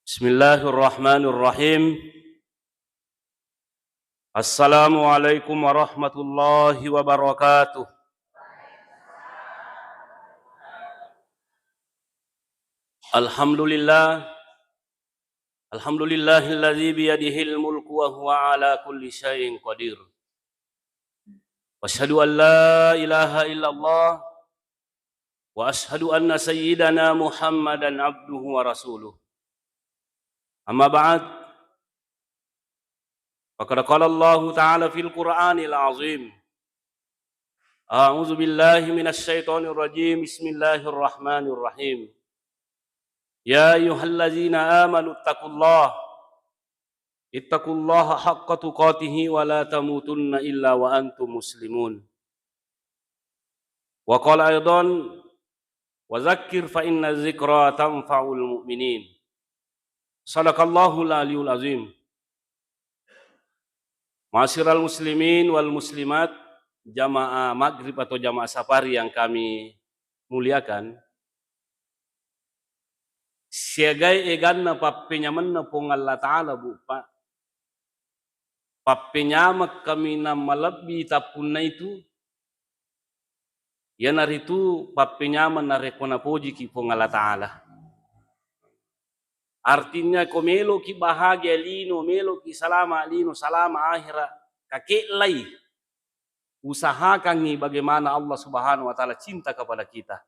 Bismillahirrahmanirrahim. Assalamualaikum warahmatullahi wabarakatuh. Alhamdulillah. Alhamdulillahilladzi biyadihil mulku wa huwa ala kulli syai'in qadir. Wa asyhadu an la ilaha illallah wa asyhadu anna sayyidana Muhammadan abduhu wa rasuluh. Amma ba'd. Faqad qala Allah ta'ala fil Qur'anil 'azim. A'udzu billahi minasy syaithanir rajim. Bismillahirrahmanirrahim. Ya ayyuhallazina amanu ittaqullaha haqqa tuqatih wa la tamutunna illa wa antum muslimun. Wa qala aidan wa dzakkir fa inna dzikra tanfa'ul mu'minin. Shadaqallahul aliyul azim. Ma'asyiral muslimin wal muslimat, jamaah maghrib atau jamaah safari yang kami muliakan. Siagai eganna pappenyamanna pong Allah Ta'ala bupa. Pappenyamak kami na malabbi tapunna itu. Yanar itu pappenyaman na rekona poji ki pong Allah Ta'ala. Artinya komelo ki bahagia lino, melo ki salama lino, salama akhirat. Kakelai. Usahakan ni bagaimana Allah Subhanahu wa Ta'ala cinta kepada kita.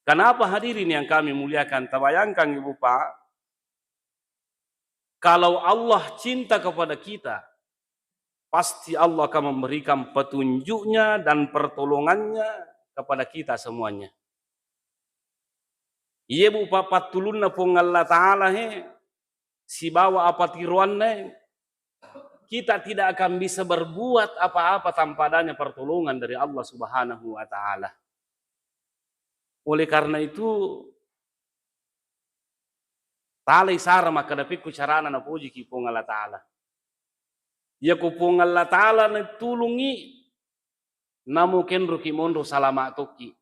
Kenapa hadirin yang kami muliakan? Terbayangkan Ibu Pak, kalau Allah cinta kepada kita, pasti Allah akan memberikan petunjuknya dan pertolongannya kepada kita semuanya. Iya Bu Pak, patulunna pong Allah Ta'ala si bawa apa tiruannya, kita tidak akan bisa berbuat apa-apa tanpa adanya pertolongan dari Allah Subhanahu wa Ta'ala. Oleh karena itu, talai sara maka dapat kucarana na puji ki pong Allah Ta'ala. Ya ku pong Allah Ta'ala na tulungi, namu kenro ki mondo salama toki.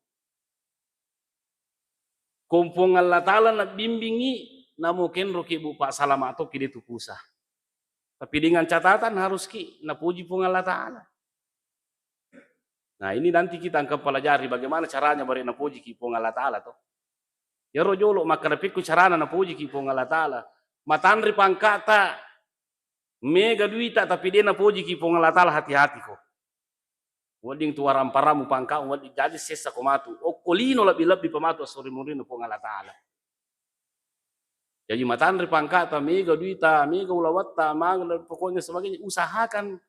Kumpong Allah Ta'ala na bimbingi, namu kenro ki bupa salama toki ditu pusah. Tapi dengan catatan harus ki na puji pong Allah Ta'ala. Nah ini nanti kita akan pelajari bagaimana caranya beri na puji ki pong Allah Ta'ala toh. Ya rojolo maka dapiku carana na puji ki pong Allah Ta'ala. Matandri pangkata mega duita tapi dia na puji ki pong Allah Ta'ala, hati-hati ko. Wading tu waramparamu pangka wading jadi sesa komatu. O kolino lebih-lebih pematu asuri murino pong Allah Ta'ala. Jadi matandri pangkata mega duita, mega ulawata, pokoknya sebagainya, usahakan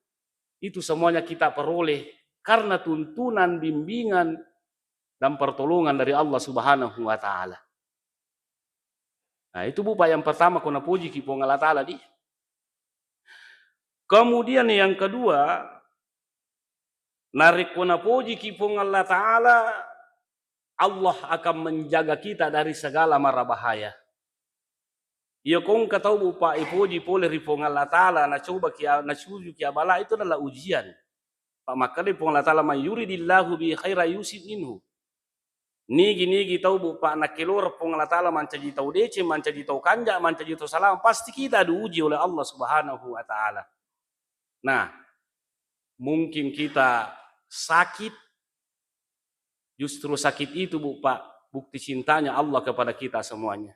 itu semuanya kita peroleh karena tuntunan, bimbingan dan pertolongan dari Allah Subhanahu wa Ta'ala. Nah itu bupa yang pertama kena puji ki pong Allah Ta'ala di. Kemudian yang kedua, narik kena puji ki pong Allah Ta'ala, Allah akan menjaga kita dari segala mara bahaya. Ia kong katau bupa ipuji pole ripong Allah Ta'ala na coba kia na suju kia bala, itu adalah ujian. Pak makanya pong Allah Ta'ala mayuridillahu bi khaira yusib minhu. Nigi tahu bupa nak kelor pong Allah Ta'ala mancaji tahu dece, mancaji tahu kanja, mancaji tahu salam, pasti kita diuji oleh Allah Subhanahu wa Ta'ala. Nah, mungkin kita sakit, justru sakit itu bupa bukti cintanya Allah kepada kita semuanya.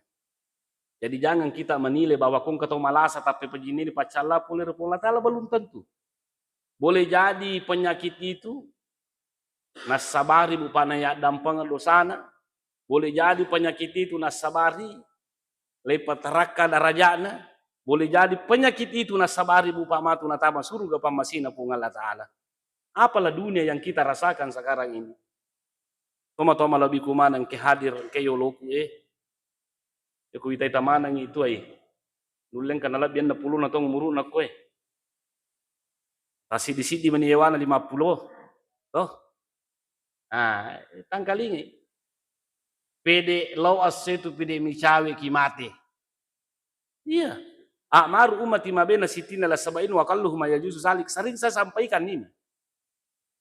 Jadi jangan kita menilai bahwa kong ketau malasa tapi pejini pacala pulih pong Allah Ta'ala, belum tentu. Boleh jadi penyakit itu nasabari bupa na ya dampangan dosana. Boleh jadi penyakit itu nasabari lepat raka darajana. Boleh jadi penyakit itu nasabari bupa matu natama surga pamasina pong Allah Ta'ala. Apalah dunia yang kita rasakan sekarang ini. Toma-toma lebih kumanang ke hadir ke yoloku ya ku itai tamanang itu nuleng kana labian na puluh na tong muru na ko Sidi-sidi maniyawana 50. Toh. Ah, tangkalingi. Pede law asetu pede micawe ki mate. Iya. A'maru ummati ma baina sittina la sab'in wa qalluhum yajuzu salik. Sering saya sampaikan ini.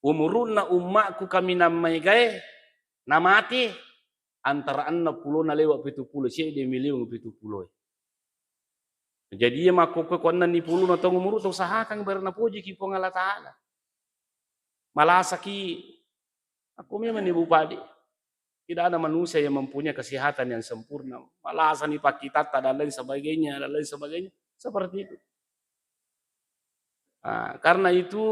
Umuruna ummaku kami namai gae na mati. antara 60 na lewat 70 sih dia miliung 70. Jadi ya mako ko konna ni pulu na tong umur to usahakan berna puji ki pong Allah Taala. Malasa ki aku memang ibu padi. Tidak ada manusia yang mempunyai kesehatan yang sempurna. Malasa ni pak kita dan lain sebagainya, dan lain sebagainya. Seperti itu. Nah, karena itu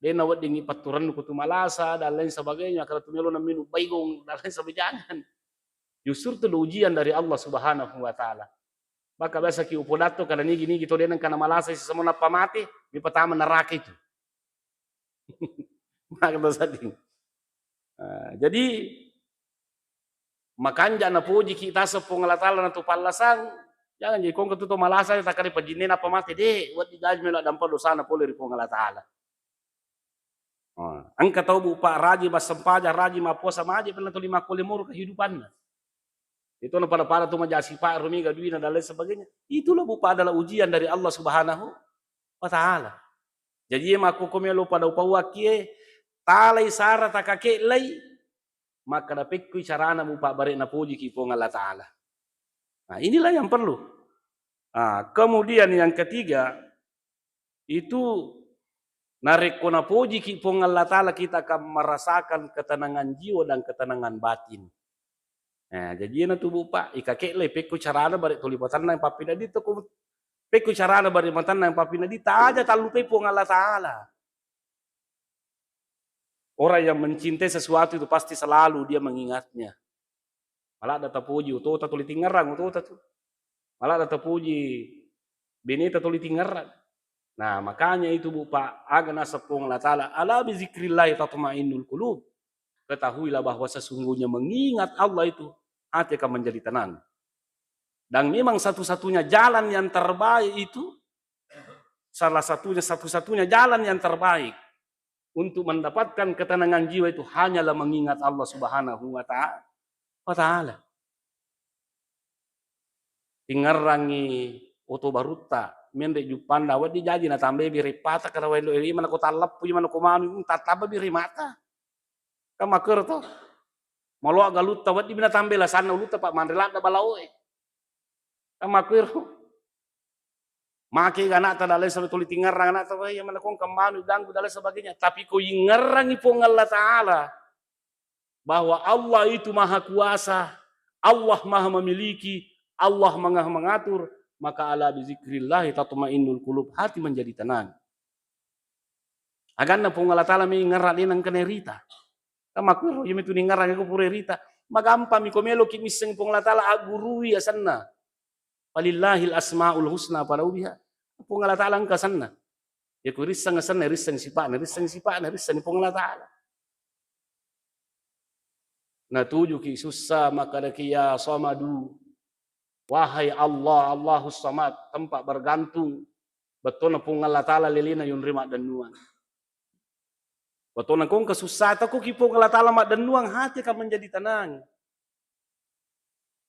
dia nawat dengan paturan kutu malasa dan lain sebagainya. Kalau tu melo na minum baigong dan lain sebagainya. Justru itu ujian dari Allah Subhanahu wa taala. Maka biasa ki upodato kada nigi gitu dia kana malasa semua napa mati di pertama neraka itu. Maka sading. Jadi makanja na puji kita sepung Allah taala na tu palasan jangan jadi kong ketuto malasa tak kali pajinin apa mati deh wat digaj melo dampa dosa na pole ri pung Allah taala. Angka tahu bu pak raji bas sempaja raji mapuasa maji pernah tu 50 kehidupannya. Itu na pada tu majasi pak rumiga duina dan lain sebagainya. Itulah bupa adalah ujian dari Allah Subhanahu wa taala. Jadi maku komelo pada upawakie talai sara takake lay maka dapat ku carana bupa bare na puji ki pong Allah taala. Nah, inilah yang perlu. Kemudian yang ketiga itu narik na puji ki pong Allah taala kita akan merasakan ketenangan jiwa dan ketenangan batin. Nah, jadi na tubuh pak ikake le pekku carana bari tulipatan nang papina dito ko pekku carana bari matan nang papina dito aja talupe pong Allah taala. Orang yang mencintai sesuatu itu pasti selalu dia mengingatnya. Malah ada tapuji uto tuli tingarang uto tu. Malah ada tapuji bineta tuli tingarang. Nah, makanya itu bu pak agana sepong Allah taala ala bi zikrillah tatmainnul qulub. Ketahuilah bahwa sesungguhnya mengingat Allah itu hati akan menjadi tenang. Dan memang satu-satunya jalan yang terbaik itu satu-satunya jalan yang terbaik untuk mendapatkan ketenangan jiwa itu hanyalah mengingat Allah Subhanahu wa taala. Tingarangi oto baruta mende jupanda wadi jaji na tambe biri pata kada wendo iri mana ko talap puji mana ko manu tataba biri mata. Kama kerto malo galuta wadi bina tambe la sana luta pak mandrelanda balaoe. Kama kerto maki gana ta dalai sampai tuli tingarang anak ta ya mana kong kemanu danggu dalai sebagainya tapi ko ingarangi pong Allah taala bahwa Allah itu maha kuasa, Allah maha memiliki, Allah maha mengatur, maka ala bizikrillah tatmainnul qulub, hati menjadi tenang. Aganna pong Allah taala mi ngarali nang kanerita. Kama ko yemi tu ningarang ko purerita, magampa mi komelo ki miseng pong Allah taala agurui asanna. Walillahil asmaul husna palaubiha. Pong Allah taala ang kasanna. Ya ku risang asanna risang sipa pong Allah taala. Na tuju ki susah maka ya samadu. Wahai Allah, Allahus samad, tempat bergantung. Betul na pong Allah taala lilina yung rima dan nuang. Betul na kong kesusah ko ki pong Allah taala mak dan nuang hati akan menjadi tenang.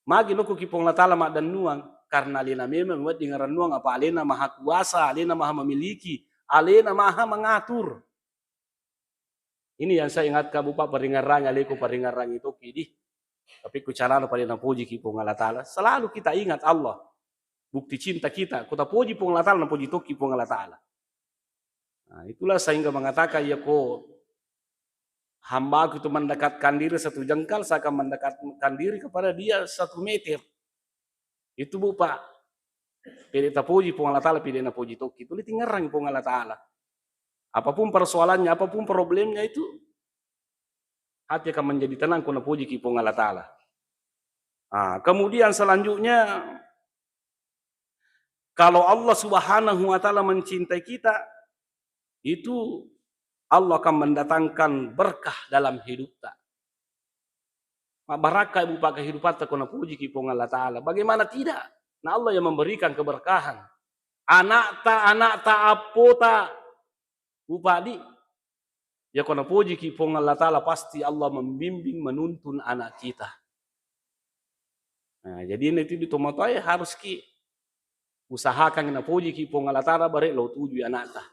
Magi no ko ki pong Allah taala mak dan nuang karena alena memang buat dengaran nuang apa alena maha kuasa, alena maha memiliki, alena maha mengatur. Ini yang saya ingat kamu pak peringarang aleku peringarang itu kidi. Tapi ku cara pada puji ki pong Allah taala. Selalu kita ingat Allah. Bukti cinta kita. Kita puji pong Allah taala, puji toki pong Allah taala. Nah, itulah sehingga mengatakan ya ko hamba itu mendekatkan diri 1 jengkal, saya akan mendekatkan diri kepada dia 1 meter. Itu bu pak. Pilih puji pong Allah taala, pilih na puji toki. Itu tingarang pong Allah taala. Apapun persoalannya, apapun problemnya itu hati akan menjadi tenang kuna puji ki pong Allah taala. Kemudian selanjutnya kalau Allah Subhanahu wa taala mencintai kita itu Allah akan mendatangkan berkah dalam hidup kita. Barakah ibu pak kehidupan ta kuna puji ki pong Allah taala. Bagaimana tidak? Nah Allah yang memberikan keberkahan. Anak ta apota upadi ya kuna puji ki pong Allah taala pasti Allah membimbing menuntun anak kita. Nah, jadi ini itu ditomotoy harus ki usahakan na puji ki pong Allah taala bare lo tuju anak ta.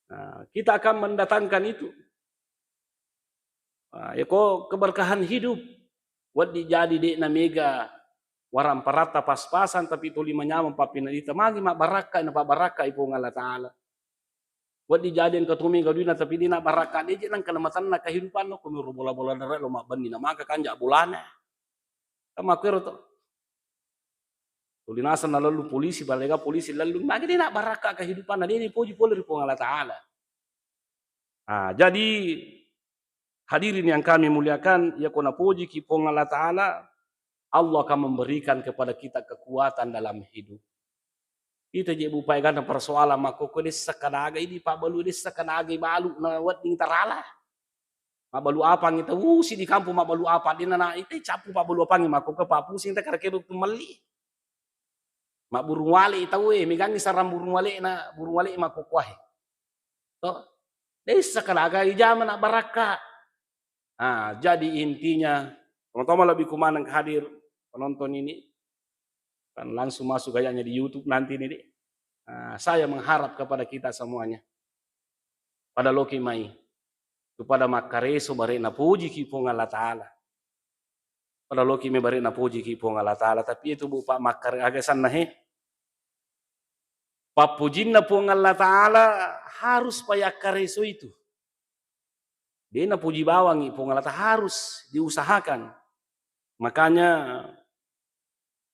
Nah, kita akan mendatangkan itu. Ya kok keberkahan hidup. Wadi jadi dek na mega waram parata pas-pasan tapi tuli manyamang papinadita magi mak baraka na pabaraka ipo Allah Ta'ala. Wadi jadi yang ketumi gaduina tapi di nak baraka dia nang kelematan na kehidupan no kumiro bola-bola dara lo mak bandi na maka kanja bulana. Kama kero to. Tuli nasa na lalu polisi balega polisi lalu magi dia nak baraka kehidupan na dia ni puji poli ipo Allah Ta'ala. Jadi hadirin yang kami muliakan, ya kona puji kipong Allah Ta'ala, Allah akan memberikan kepada kita kekuatan dalam hidup. Kita je bupai kan persoalan makoko desa kanaga ini pak balu desa kanaga balu na wat ding tarala. Mabalu apa ngita si di kampung mabalu apa di nana itu capu pak balu apa ngi makoko pak pusing ta karake tu mali. Mak burung wale tahu megangi saram burung wale na burung wale makoko he. To desa kanaga ijaman nak baraka. Jadi intinya teman-teman lebih kumanang hadir penonton ini kan langsung masuk gayanya di YouTube nanti nih. Saya mengharap kepada kita semuanya pada loki mai kepada makareso barena puji kipong Allah Ta'ala. Pada loki me barena puji kipong Allah Ta'ala tapi itu bu pak makare agasan nahe. Papujinna pong Allah Ta'ala harus payak kareso itu. Dia na puji bawang ipong Allah Ta'ala harus diusahakan. Makanya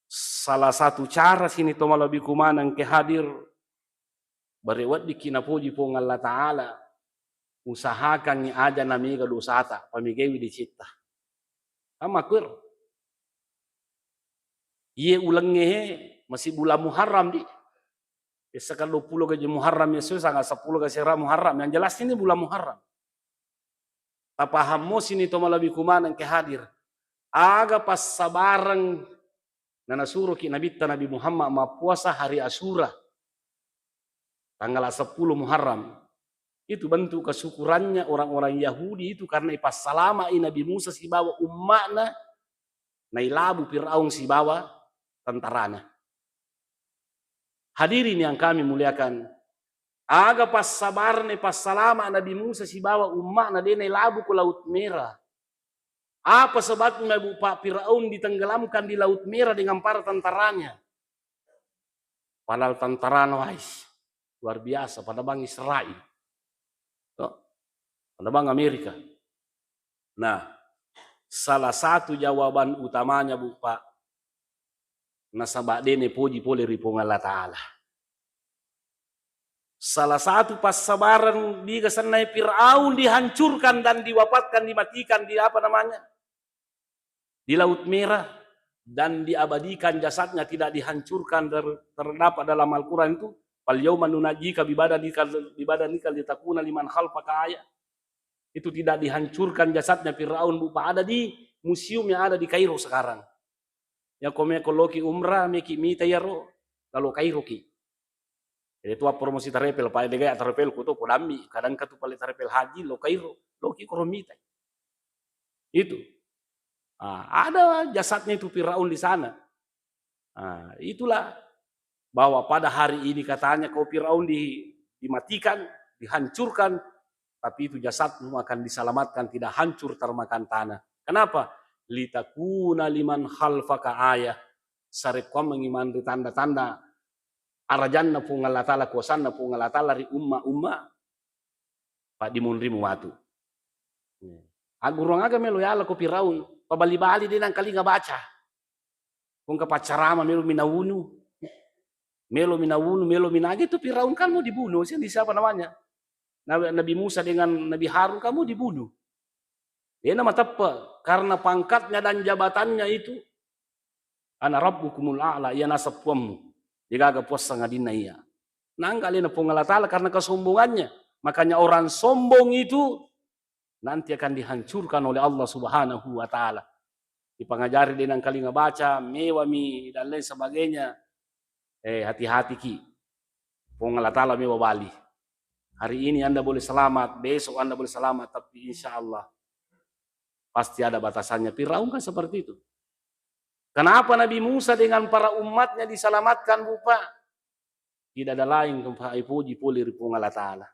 salah satu cara sini toma lebih kumanang ke hadir berewat dikina puji pong Allah Ta'ala usahakan ni aja namiga dosata pamigewi dicipta sama kur iye ulangnya masih bulan Muharram di sekarang 20 gaji Muharram Yesus sangat 10 gaji Muharram yang jelas ini bulan Muharram tapaham mo sini toma lebih kumanang ke hadir aga pas sabarang nana suruh ki Nabi Muhammad ma puasa hari Asyura tanggal 10 Muharram. Itu bentuk kesyukurannya orang-orang Yahudi itu karena pas salama Nabi Musa si bawa umatna nailabu Firaun si bawa tentarana. Hadirin yang kami muliakan, aga pas sabarne pas salama Nabi Musa si bawa umatna dia nailabu ke Laut Merah. Apa sebabnya Pak Firaun ditenggelamkan di Laut Merah dengan para tentaranya? Padahal tentaranya luar biasa pada bang Israel. Pada bang Amerika. Nah, salah satu jawaban utamanya Bu Pak, nasabak dene puji poli ripong Allah Ta'ala. Salah satu pas sabaran di kesanai Firaun dihancurkan dan diwafatkan, dimatikan di apa namanya? Di Laut Merah dan diabadikan jasadnya tidak dihancurkan terdapat dalam Al-Quran itu fal yauma nunajjika bibadanika litakuna liman khalfaka ayat. Itu tidak dihancurkan jasadnya Firaun bupa ada di museum yang ada di Kairo sekarang. Yang koloki umrah meki mita yaro kalau Kairo ki. Jadi tua promosi tarepel pa dega tarepel kuto podambi kadang katu pale tarepel haji lo Kairo loki koromita. Itu. Ada jasadnya itu Firaun di sana. Itulah bahwa pada hari ini katanya kau Firaun dimatikan, dihancurkan, tapi itu jasadmu akan diselamatkan, tidak hancur termakan tanah. Kenapa? Litakuna liman khalfaka ayah. Sarekom mengimani tanda-tanda arajanna pung Allah Ta'ala kuasanna pung Allah Ta'ala ri umma pak dimunrimu watu. Agurang aga melo yala ko Firaun. Pabali-bali din ang kalinga baca. Kung kapacarama melo minawunu. Melo minagi itu Firaun kan mau dibunuh. Siapa namanya? Nabi Musa dengan Nabi Harun kamu dibunuh. Dia nama tepat. Karena pangkatnya dan jabatannya itu. Ana rabbukumul a'la. Ia nasapuammu. Dia gagap puas sangadina ia. Nanggalin na pong Allah Ta'ala karena kesombongannya. Makanya orang sombong itu nanti akan dihancurkan oleh Allah Subhanahu wa Ta'ala. Dipangajari dengan kalinga baca, mewami dan lain sebagainya. Hati-hati ki. Pong Allah Ta'ala mewa bali. Hari ini Anda boleh selamat, besok Anda boleh selamat, tapi insya Allah pasti ada batasannya. Firaun kan seperti itu. Kenapa Nabi Musa dengan para umatnya diselamatkan Bapak? Tidak ada lain kempai puji puli ripung Allah Ta'ala.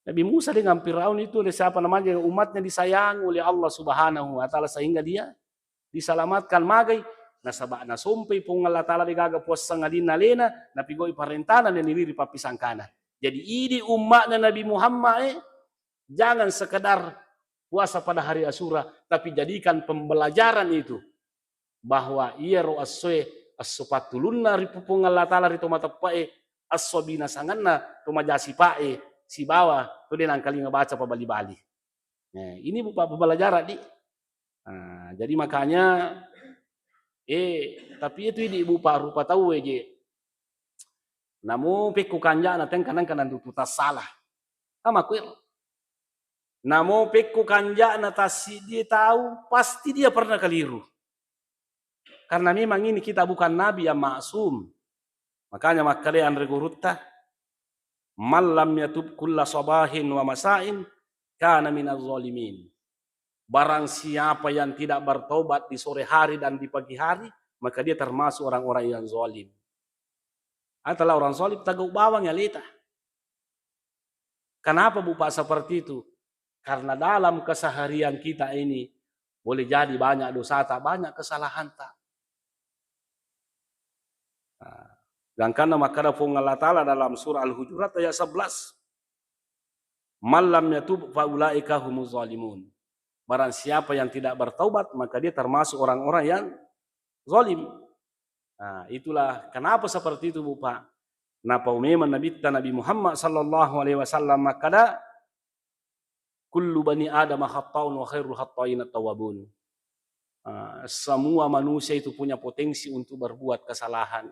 Nabi Musa dengan Firaun itu siapa namanya umatnya disayang oleh Allah Subhanahu wa Ta'ala sehingga dia diselamatkan magai nasaba na sompai pong Allah Ta'ala digaga puas sangadin na lena na pigoi parentana na niliri papisangkana. Jadi ini umatnya Nabi Muhammad jangan sekedar puasa pada hari Asyura, tapi jadikan pembelajaran itu bahwa ia ro aswe as-supatulunna ripupung Allah Ta'ala rito matapae as-sobina sanganna tumajasi pae si bawa tu dia nangkali ngebaca pabali-bali. Nah, ini bukan pembelajaran di. Nah, jadi makanya tapi itu di ibu rupa tahu aja. Namu peku kanja na teng kanan kanan tututa salah. Sama kuil. Namu peku kanja na tasi dia tahu pasti dia pernah keliru. Karena memang ini kita bukan nabi yang maksum. Makanya makanya Andre Gurutta malam yatub kulla sabahin wa masain kana minaz zalimin. Barang siapa yang tidak bertobat di sore hari dan di pagi hari, maka dia termasuk orang-orang yang zalim. Adalah orang zalim tagau bawang ya leta. Kenapa Bapak seperti itu? Karena dalam keseharian kita ini boleh jadi banyak dosa tak, banyak kesalahan tak. Dan karena maka Allah Ta'ala dalam surah Al-Hujurat ayat 11. Malam yatub faulaika humuz zalimun. Barang siapa yang tidak bertaubat maka dia termasuk orang-orang yang zalim. Nah, itulah kenapa seperti itu Bapak. Napa memang Nabi Muhammad sallallahu alaihi wasallam makada kullu bani adam khata'un wa khairul khata'in at-tawwabun. Semua manusia itu punya potensi untuk berbuat kesalahan.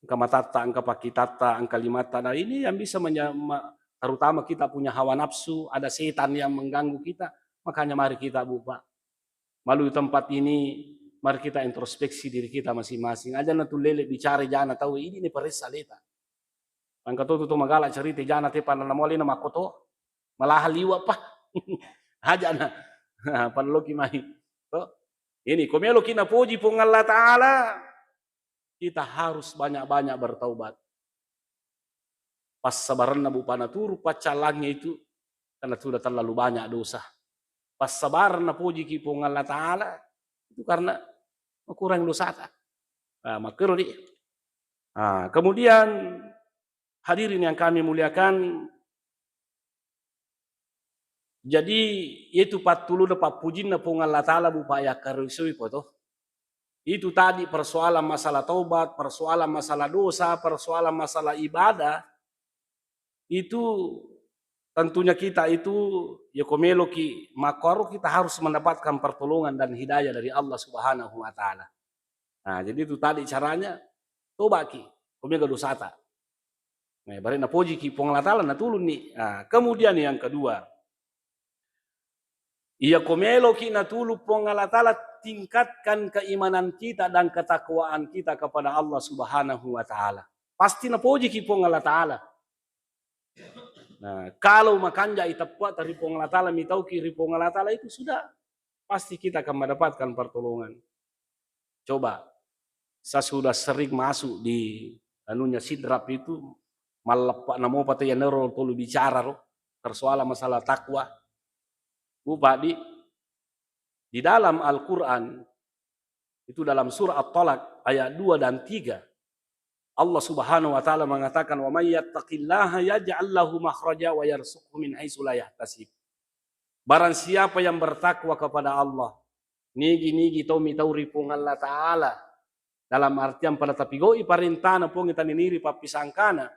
Angka matata, angka pakitata, angka limata. Nah, ini yang bisa terutama kita punya hawa nafsu, ada setan yang mengganggu kita. Makanya mari kita Bapak melalui tempat ini, mari kita introspeksi diri kita masing-masing. Aja na tulele bicara jana tahu ini perisa leta. Angka tu magala cerita jana te pananamoli na makoto malah liwa pa. Aja na panloki mai. Ini komelo kina puji pung Allah Ta'ala. Kita harus banyak-banyak bertaubat. Pas sabaran na bupana turu pacalangnya itu karena sudah terlalu banyak dosa. Pas sabaran na puji kipung Allah Ta'ala itu karena kurang dosa. Makro di. Kemudian hadirin yang kami muliakan, jadi itu patulu dapat puji na pung Allah Ta'ala bupaya karusui poto. Itu tadi persoalan masalah taubat, persoalan masalah dosa, persoalan masalah ibadah. Itu tentunya kita itu ya komeloki makaro kita harus mendapatkan pertolongan dan hidayah dari Allah Subhanahu wa Ta'ala. Nah, jadi itu tadi caranya tobat ki, komega dosa ta. Nah, bare na puji ki pong Allah Ta'ala na tulun ni. Nah, kemudian yang kedua, iya komeloki na tulu pong Allah Ta'ala tingkatkan keimanan kita dan ketakwaan kita kepada Allah Subhanahu wa Ta'ala. Pasti na puji ki pong Allah Ta'ala. Nah, kalau makanja itapwa dari pong Allah Ta'ala mitau kiri pong Allah Ta'ala itu sudah pasti kita akan mendapatkan pertolongan. Coba, saya sudah sering masuk di anunya sidrap itu malepak namo pate ya nero tolu bicara persoalan masalah takwa. Bupati di dalam Al-Quran itu dalam surah At-Talaq ayat 2 dan 3 Allah Subhanahu wa Ta'ala mengatakan wa may yattaqillaha yaj'al lahu makhraja wa yarzuqhu min haitsu la yahtasib. Barang siapa yang bertakwa kepada Allah, nigi tomi tauri pung Allah Ta'ala dalam artian pada tapigoi parintana pung itaniri papisangkana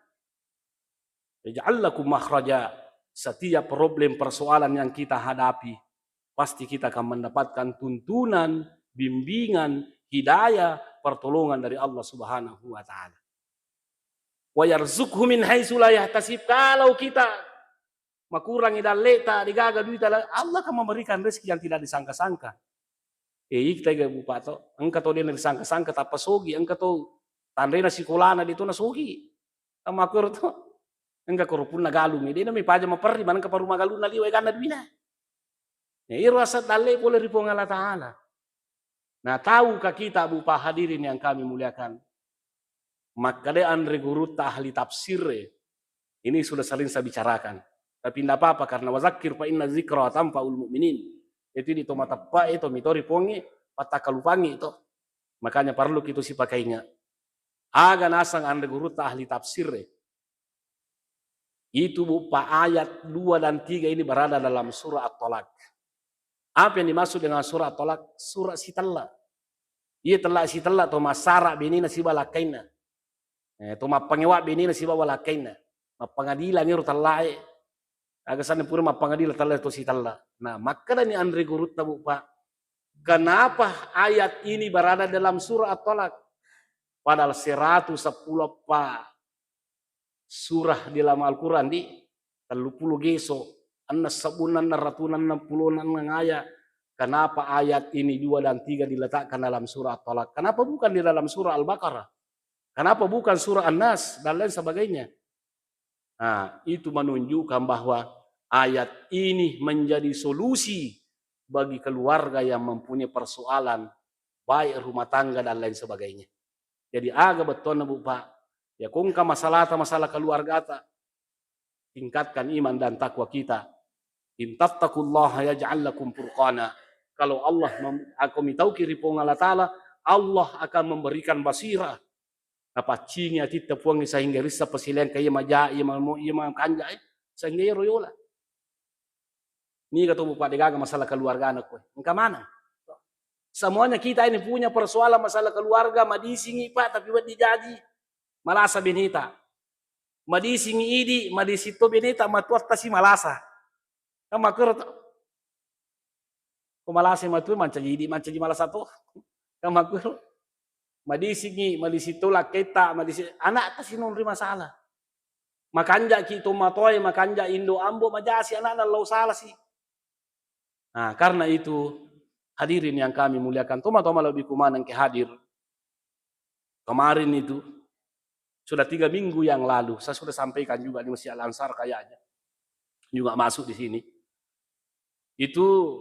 yaj'al lakum makhraja. Setiap problem persoalan yang kita hadapi pasti kita akan mendapatkan tuntunan, bimbingan, hidayah, pertolongan dari Allah Subhanahu wa Ta'ala. Wa yarzuqhu min haitsu la yahtasib. Kalau kita makurangi daleta digaga duit Allah akan memberikan rezeki yang tidak disangka-sangka. Kita ga bupato, engka to dia disangka-sangka tapa sogi, engka to tandena sikolana dito na sogi. Makur to engka korupun na galung dia na may paja maperri man ka paruma galung na liway kana duina. Ya irasa dalle boleh ripong Allah Ta'ala. Nah, tahukah kita Bapak hadirin yang kami muliakan? Maka de Andre Gurutta ahli tafsir ini sudah sering saya bicarakan. Tapi tidak apa-apa karena wazakir fa inna zikra tanfa'ul mu'minin. Itu di tomatapa itu mitori pongi patakalupangi itu. Makanya perlu kita si pakainya. Aga nasang ande guru ahli tafsir. Itu berupa ayat 2 dan 3 ini berada dalam surah At-Talaq. Apa yang dimaksud dengan surah At-Talaq? Surah sitalla. Ia telah sitalla to masara benina si balakaina. To mapangewa benina si balakaina. Mapangadilan ni rutallai. Aga sana pura mapangadilan talla to sitalla. Nah, maka ni Andre guru tabu Pak. Kenapa ayat ini berada dalam surah At-Talaq? Padahal 110 Pak. Surah di dalam Al-Quran di 30 geso annas sabunan ratunan 60 ayat. Kenapa ayat ini 2 dan 3 diletakkan dalam surah At-Talaq? Kenapa bukan di dalam surah Al-Baqarah? Kenapa bukan surah An-Nas dan lain sebagainya? Nah, itu menunjukkan bahwa ayat ini menjadi solusi bagi keluarga yang mempunyai persoalan baik rumah tangga dan lain sebagainya. Jadi agak betul Bu Pak. Ya kungka masalah keluarga ta, tingkatkan iman dan takwa kita. In tattaqullaha yaj'al lakum furqana. Kalau Allah aku mitau kiri pong Allah Ta'ala, Allah akan memberikan basirah. Apa cinya tita puang sehingga risa pasilen kaya majai ima kanjai sehingga royola. Ni kata bupa degaga masalah keluarga anak ko. Engka mana? Semuanya kita ini punya persoalan masalah keluarga, madisingi Pak tapi buat dijaji. Malasa benita. Madisingi idi, madisito benita matuat tasi malasa. Kamakur ko malasa matu mancaji idi, mancaji malasa to. Kamakur madisingi, madisito laketa, madisi anak tasi non masalah. Makanja ki tomatoy, makanja indo ambo majasi anak na law salah sih. Nah, karena itu hadirin yang kami muliakan, toma-toma lebih kumanang ke hadir. Kemarin itu sudah 3 minggu yang lalu, saya sudah sampaikan juga di Masjid Al-Ansar kayaknya. Juga masuk di sini. Itu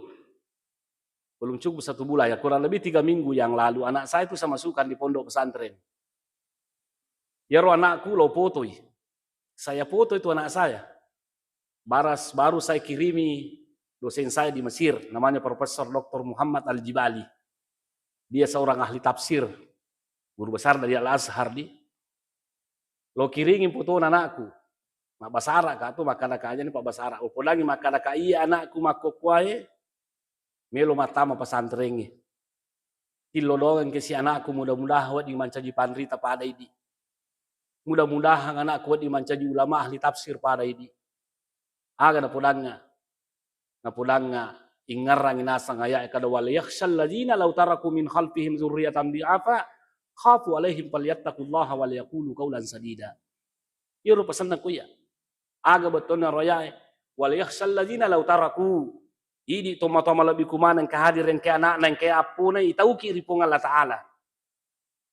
belum cukup 1 bulan ya, kurang lebih 3 minggu yang lalu anak saya itu saya masukkan di pondok pesantren. Ya roh anakku lo foto. Saya foto itu anak saya. Baru saya kirimi dosen saya di Mesir, namanya Profesor Dr. Muhammad Al-Jibali. Dia seorang ahli tafsir, guru besar dari Al-Azhar di. Lo kiringin foto anakku. Mak basara ka tu makana aja nih Pak Basara. Opo lagi makana ka iya anakku mako kuae. Melo matama pesantrengi. Tilolongan ke si anakku mudah-mudahan di mancaji panrita pada idi. Mudah-mudahan anakku di mancaji ulama ahli tafsir pada idi. Aga na pulangnya ingarang inasang ayat kada wal yakhshal ladina law taraku min khalfihim dzurriyyatan bi'afa khafu alaihim falyattaqullaha wal yaqulu qawlan sadida. Ieu pesan aku ya. Aga betulna roya wal yakhshal ladina law taraku. Idi toma-toma lebih kumanang kehadiran ke anak nang ke apuna itauki ripong Allah Ta'ala.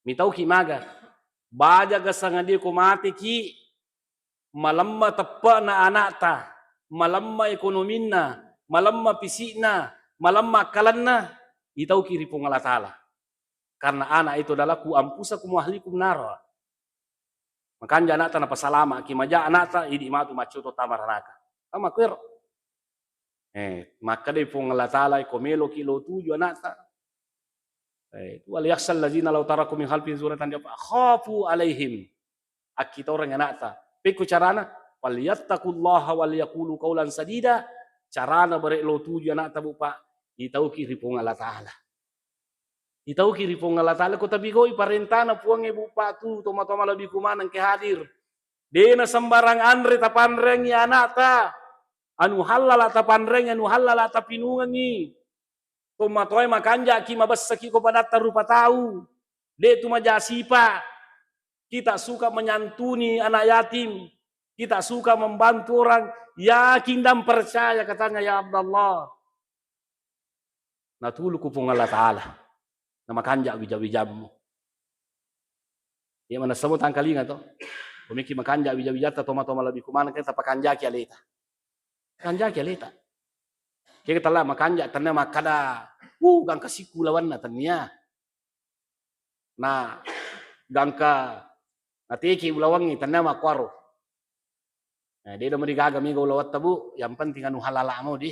Mitauki maga. Baja gasanga dia kumati ki malamma teppa na anak ta, malamma ekonomina, malamma pisina, malamma kalanna itauki ripong Allah Ta'ala. Karena anak itu adalah ku ampusa ku muahlikum nara. Makanya anak tanah pasalama kimaja anak ta idi matu macu to tamaranaka. Ama kuir. Maka dai pong Allah Ta'ala komelo kilo 7 anak ta. Wal yakhsal ladzina law taraku min khalfihim zuratan khafu alaihim. Akita orang anak ta. Piku carana wal yattaqullaha wal yaqulu qawlan sadida. Carana barek lo 7 anak ta bupa itauki ripong Allah Ta'ala. Itau kiri pong Allah Ta'ala ko tabi ko iparentana puang ibu patu toma-toma lebih kumanang ke hadir. Dena sembarang andre tapanreng ya anak ta. Anu halal tapanreng anu halal tapinungan ni. Tomatoy makanja ki mabasaki ko padatta rupa tahu. De tu majasipa. Kita suka menyantuni anak yatim. Kita suka membantu orang yakin dan percaya katanya ya Abdullah. Natulu ko pong Allah Ta'ala. Nama kanja bija-bijamu. Ya mana semua tangkalinga to. Pemikir makanja bija-bijata toma-toma lebih kumana kita pakanja ki aleta. Kanja ki aleta. Kita lah makanja tanna makada. Gangka siku lawan na tanya. Nah, gangka natiki ulawangi tanna makwaro. Nah, dia udah merigaga minggu ulawat tabu, yang penting anu halala mau di.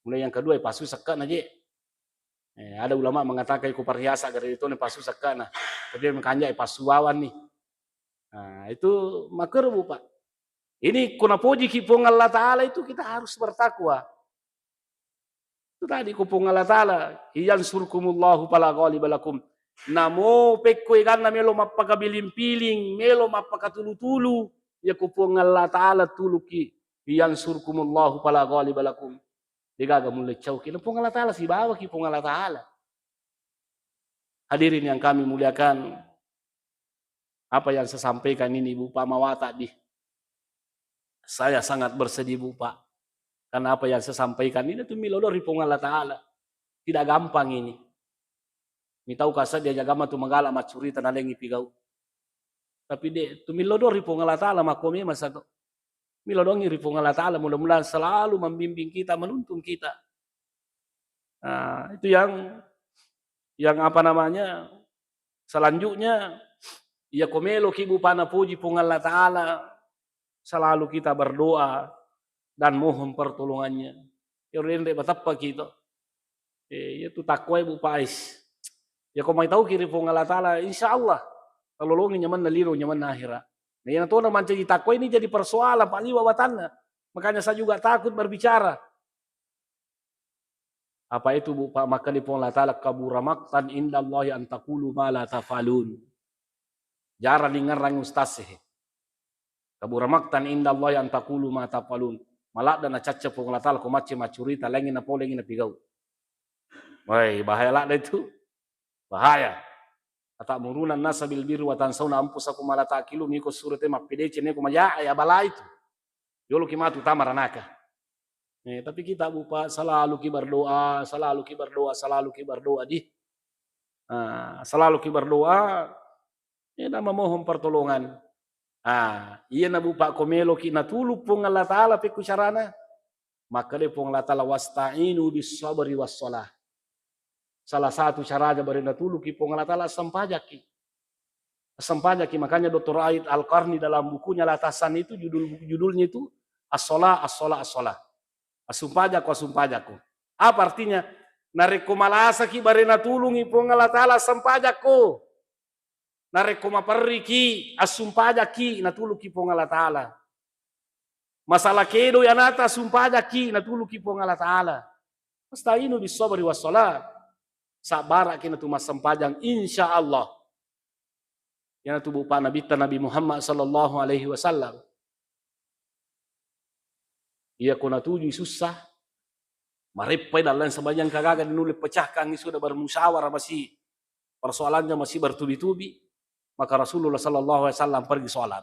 Mulai yang kedua pasu seka naje. Ada ulama mengatakan ku perhiasa dari itu nih pasusak kana. Tapi makanya pasuawan nih. Nah, itu makar bu Pak. Ini kuna puji kipung Allah Ta'ala itu kita harus bertakwa. Itu tadi kupung Allah Ta'ala. Iyan surkumullahu pala ghaliba lakum. Namo pekkoy kana melo mapagabiling-piling, melo mapakatulu-tulu. Ya kupung Allah Ta'ala tuluki. Iyan surkumullahu pala ghaliba lakum. Digaga mulai cauki. Pung Allah Ta'ala si bawa kipung Allah Ta'ala. Hadirin yang kami muliakan. Apa yang saya sampaikan ini Bu Pak Mawata di. Saya sangat bersedih Bu Pak. Karena apa yang saya sampaikan ini tuh milodori pung Allah Ta'ala. Tidak gampang ini. Mi tahu kasar dia jaga matu magala macuri tanalengi pigau. Tapi dia tuh milodori pung Allah Ta'ala makome masa tuh. Milodongi pung Allah Ta'ala mudah-mudahan selalu membimbing kita, menuntun kita. Nah, itu yang apa namanya? Selanjutnya ya komelo kibu pana puji pung Allah Ta'ala. Selalu kita berdoa dan mohon pertolongannya. Ya rende batapa kita. Itu takwa Bu Pais. Ya kau mau tahu kiri pung Allah Ta'ala, insyaallah kalau lo nyaman naliru nyaman akhirat. Nah yang tuh nama jadi takwa ini jadi persoalan paling wawatannya. Makanya saya juga takut berbicara. Apa itu Bu Pak? Maka di pung Allah Ta'ala kabura maqtan indallahi an taqulu ma la tafalun. Jarang dengar ustaz sih. Kabura maqtan indallahi an taqulu ma tafalun. Malak dan caca pung Allah Ta'ala ko macam macurita lagi na poleng na pigau. Woi, bahaya lah itu. Bahaya. Ata murunan nasa bil birri wa tansawna anfusakum ma la ta'qilun miko surate mapide cene ko maya ya bala itu. Yolo kimatu tamaranaka. Tapi kita bupa selalu ki berdoa, selalu ki berdoa, selalu ki berdoa di. Selalu ki berdoa. Ina memohon pertolongan. Iya na bupa komelo ki natulu pung Allah Ta'ala peku carana. Maka de pung Allah Ta'ala wasta'inu bis sabri was shalah. Salah satu caranya berenda tulu ki pung Allah Ta'ala sempajaki. Sempajaki makanya Dr. Aid Al-Qarni dalam bukunya Latasan itu judulnya itu as-shalah as-shalah as-shalah. Asumpajaku asumpajaku. Apa artinya? Nareko malasa ki berenda tulungi pung Allah Ta'ala sempajako. Nareko maparri ki asumpajaki natulu ki pung Allah Ta'ala. Masalah kedo yanata asumpajaki natulu ki pung Allah Ta'ala. Wasta'inu bis sabri was shalah. Sabar kena tu masam pajang insyaallah. Yang tu bupa Nabi Muhammad sallallahu alaihi wasallam. Ia kuna tuju susah. Maripai dalam sebanyak kagagan nulis pecahkan ini sudah bermusyawarah masih persoalannya masih bertubi-tubi. Maka Rasulullah sallallahu alaihi wasallam pergi sholat.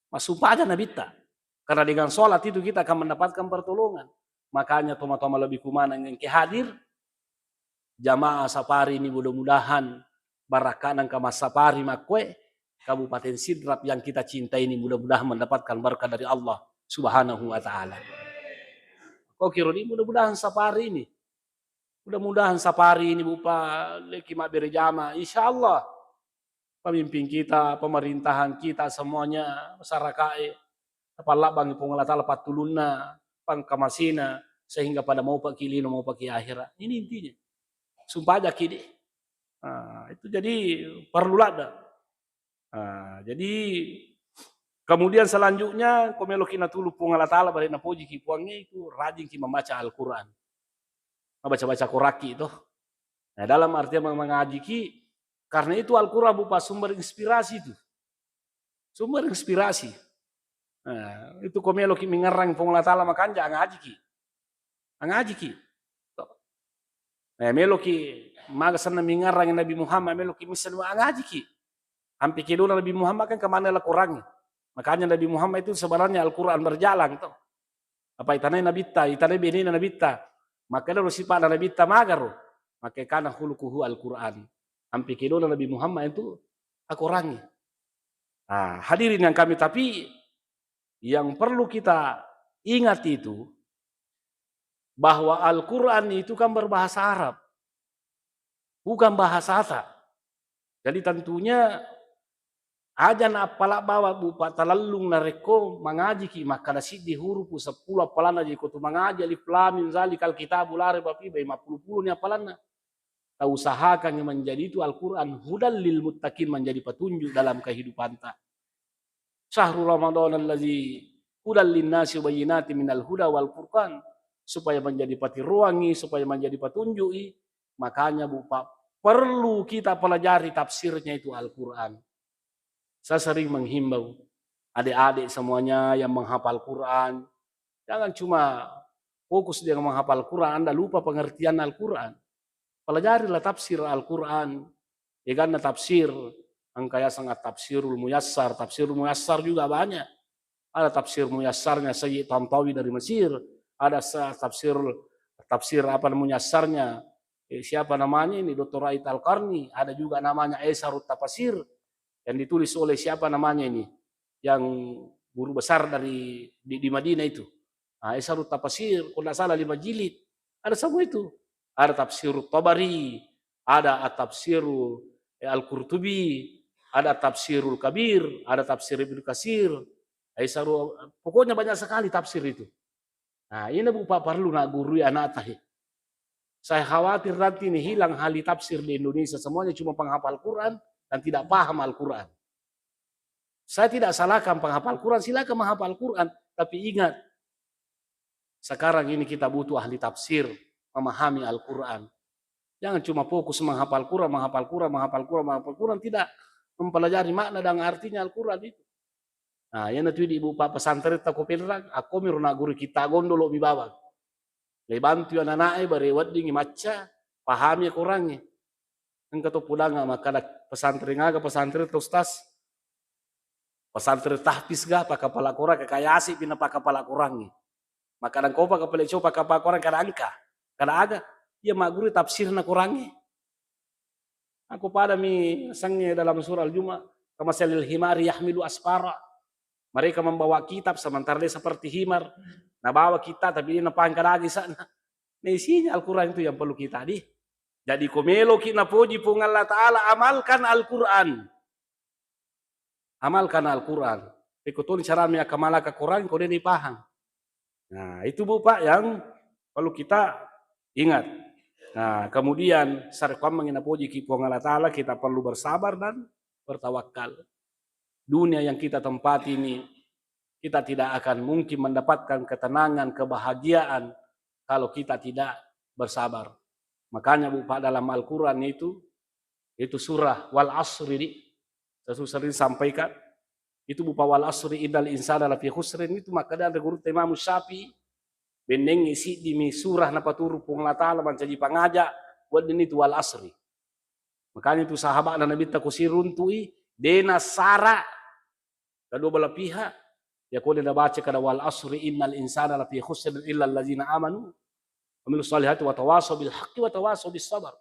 Masuk aja Nabi ta. Karena dengan sholat itu kita akan mendapatkan pertolongan. Makanya toma-toma lebih kumana yang kehadir. Jamaah Sapari ini mudah-mudahan barakanan ke Mas Sapari Makwe Kabupaten Sidrap yang kita cintai ini mudah-mudahan mendapatkan berkah dari Allah Subhanahu wa Ta'ala. Kau kira ini mudah-mudahan Sapari ini, mudah-mudahan Sapari ini bupa leki mak berjama, insyaallah pemimpin kita, pemerintahan kita semuanya masyarakat apallah bang pung Allah Ta'ala patulunna pangkamasina sehingga pada mau pak kilino mau pak akhirat. Ini intinya. Sumpah aja kini. Itu jadi perlu ada. Jadi kemudian selanjutnya komelo kina tulu pung Allah Ta'ala bari na poji ki puangnya itu rajin ki membaca Al-Qur'an. Baca-baca Qur'aki itu. Nah, dalam artian mengaji ki karena itu Al-Qur'an bupa sumber inspirasi itu. Sumber inspirasi. Itu komelo ki mengarang pung Allah Ta'ala makanya ngaji ki. Ngaji ki. Meloki magasan na mingarang Nabi Muhammad meloki misan ngaji ki. Hampir kilo Nabi Muhammad kan kemana lah kurangnya. Makanya Nabi Muhammad itu sebenarnya Al-Quran berjalan itu. Apa itanay nabita, itanay binina nabita. Maka ada sifat nabita magaro. Maka kana khuluquhu Al-Quran. Hampir kilo Nabi Muhammad itu kurangnya. Hadirin yang kami tapi yang perlu kita ingat itu bahwa Al-Quran itu kan berbahasa Arab. Bukan bahasa Ata. Jadi tentunya ajan apalak bawa bupa talalung nareko mengaji ki maka nasi di huruf 10 apalana jadi kutu mengaji alif lam mim zalikal kitabul la raiba fihi 50 ni apalana. Ta usahakan yang menjadi itu Al-Quran hudal lil muttaqin, menjadi petunjuk dalam kehidupan ta. Syahrul Ramadan allazi hudal linnasi bayyinati minal huda wal furqan, supaya menjadi patiruangi, supaya menjadi petunjuk. Makanya Pak, perlu kita pelajari tafsirnya itu Al-Quran. Saya sering menghimbau adik-adik semuanya yang menghafal Quran, jangan cuma fokus dengan menghafal Quran, Anda lupa pengertian Al-Quran. Pelajarilah tafsir Al-Quran. Ya karena tafsir, angkanya sangat tafsirul muyassar juga banyak. Ada tafsir muyassarnya Sayyid Tantawi dari Mesir, ada tafsir apa muyassarnya siapa namanya ini Dr. Ait Al-Qarni, ada juga namanya Aisarut Tafsir yang ditulis oleh siapa namanya ini yang guru besar di Madinah itu. Aisarut Tafsir, kalau tidak salah 5 jilid. Ada semua itu. Ada tafsirut Tabari, ada tafsirul Al-Qurtubi, ada tafsirul Kabir, ada tafsir Ibnu Katsir. Pokoknya banyak sekali tafsir itu. Nah, ini Bapak perlu nak guru anak tahi. Saya khawatir nanti ini hilang ahli tafsir di Indonesia, semuanya cuma penghafal Quran dan tidak paham Al-Quran. Saya tidak salahkan penghafal Quran, silakan menghafal Quran, tapi ingat, sekarang ini kita butuh ahli tafsir, memahami Al-Quran. Jangan cuma fokus menghafal Quran, tidak mempelajari makna dan artinya Al-Quran itu. Nah, yang nanti ibu Pak pesantren tak koperang, aku miruna guru kita gondolo mi bawang. Lebantu anak-anaknya berewat dingi maca, pahami kurangnya. Engkau tu pulang maka pesantren terus tas. Pesantren tahfiz ga pakai kepala kurang kayak asik pina pakai kepala kurangnya. Maka dan kau pakai peleco pakai kepala kurang kada angka, kada aga. Ya mak guru tafsir na kurangnya. Aku pada mi sangnya dalam surah Al-Jumu'ah, kamasalil himari yahmilu asfara. Mereka membawa kitab sementara dia seperti himar. Nah bawa kita tapi dia napangkan lagi sana. Nah isinya Al-Quran itu yang perlu kita di. Jadi komelo kita puji pung Allah Ta'ala, amalkan Al-Quran. Amalkan Al-Quran. Ikutun cara miakamala ke Quran kau dia dipaham. Nah itu Pak yang perlu kita ingat. Nah kemudian sarkam mengina puji pung Allah Ta'ala, kita perlu bersabar dan bertawakal. Dunia yang kita tempati ini, kita tidak akan mungkin mendapatkan ketenangan, kebahagiaan kalau kita tidak bersabar. Makanya Pak dalam Al-Quran itu surah wal asri, saya sering sampaikan, itu Pak wal asri innal insana lafi khusrin, itu maka dari guru Imam Syafi'i beneng isi di surah napa turu pung Allah Ta'ala mencaji pangajak buat ini itu wal asri. Makanya itu sahabat dan Nabi takusirun tui dena sara kedua belah pihak. Ya kau dah baca kada wal asri innal insana lafi khusr illa allazina amanu wa amilus solihati wa tawasaw bil haqqi wa tawasaw bis sabr.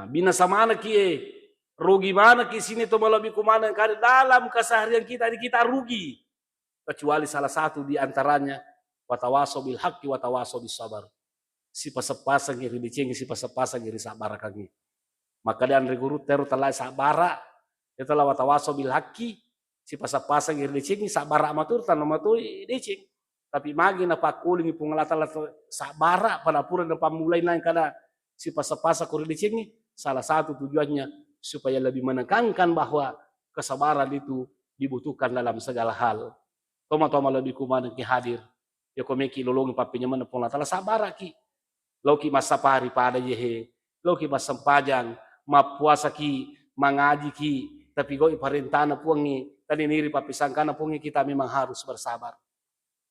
Binasa mana ki rugi mana ki sini to malabi kumana kada dalam keseharian kita rugi. Kecuali salah satu di antaranya wa tawasaw bil haqqi wa tawasaw bis sabr. Si pasapasa ngiri dicengi si pasapasa ngiri sabar kangi. Maka dan reguru teru telah sabara itulah wa tawasaw bil haqqi. Si pasang ngir licing sabara matur tanam matur licing tapi magi na pakuling pung lata-lata sabara pada pura na pamulai lain kada si pasang kur licing salah satu tujuannya supaya lebih menekankan bahwa kesabaran itu dibutuhkan dalam segala hal. Toma lebih kumanan ki hadir ya komeki lolongi papinya mana pung lata sabara ki loki masa pari pada jehe loki masa pajang ma puasa ki mangaji ki tapi goi parentana puangi tadi niri papisangkana pungi kita memang harus bersabar.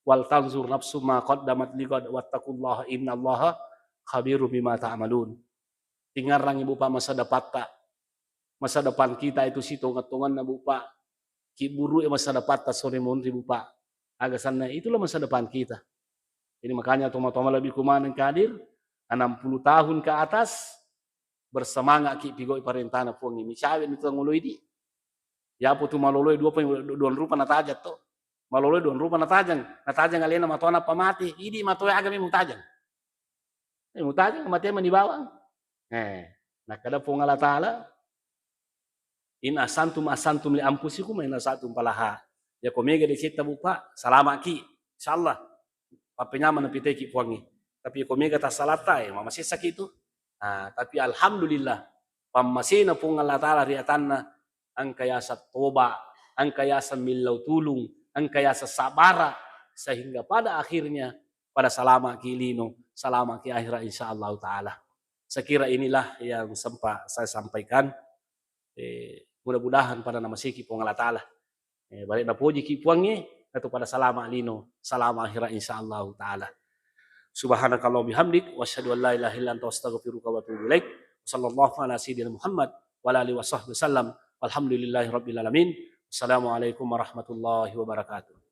Wal tanzur nafsu ma qaddamat liqad wattaqullaha innallaha khabirum bima ta'malun. Tingarang ibu Pak masa depan kita itu situ ngatungan na Bu Pak. Ki buru masa depan ta sore mon Ibu Pak. Aga sana itulah masa depan kita. Jadi makanya toma-toma lebih kumanan kadir 60 tahun ke atas bersemangat ki pigoi parentana pungi micawin itu ngului di. Ya putu maloloi duan rupa natajat to. Maloloi duan rupa natajang alena matona pamati, idi matoy agami mutajang. Mutajang mati man di bawang. Nah kada pung Allah Ta'ala in asantum li anfusikum in asantum palaha. Ya komega di cita bupa salama ki insyaallah. Papenya mana piteki puangi. Tapi komega ta salata masih sakit itu. Tapi alhamdulillah pamasina pong Allah Ta'ala riatanna ang kaya sa toba, ang kaya sa milaw tulong, ang kaya sa sabara, sehingga pada akhirnya pada salama kilino, salama ki akhirat insyaallah Ta'ala. Sekira inilah yang sempat saya sampaikan. Mudah-mudahan pada nama siki pong Allah Ta'ala. Balik na puji ki puangnya, atau pada salama lino, salama akhirat insyaallah Ta'ala. Subhanakallah bihamdik, wa asyhadu an la ilaha illa anta astaghfiruka wa atubu ilaik. Sallallahu ala sayyidina Muhammad wa ala alihi washabbihi wasallam. Walhamdulillahi rabbil alamin. Assalamualaikum warahmatullahi wabarakatuh.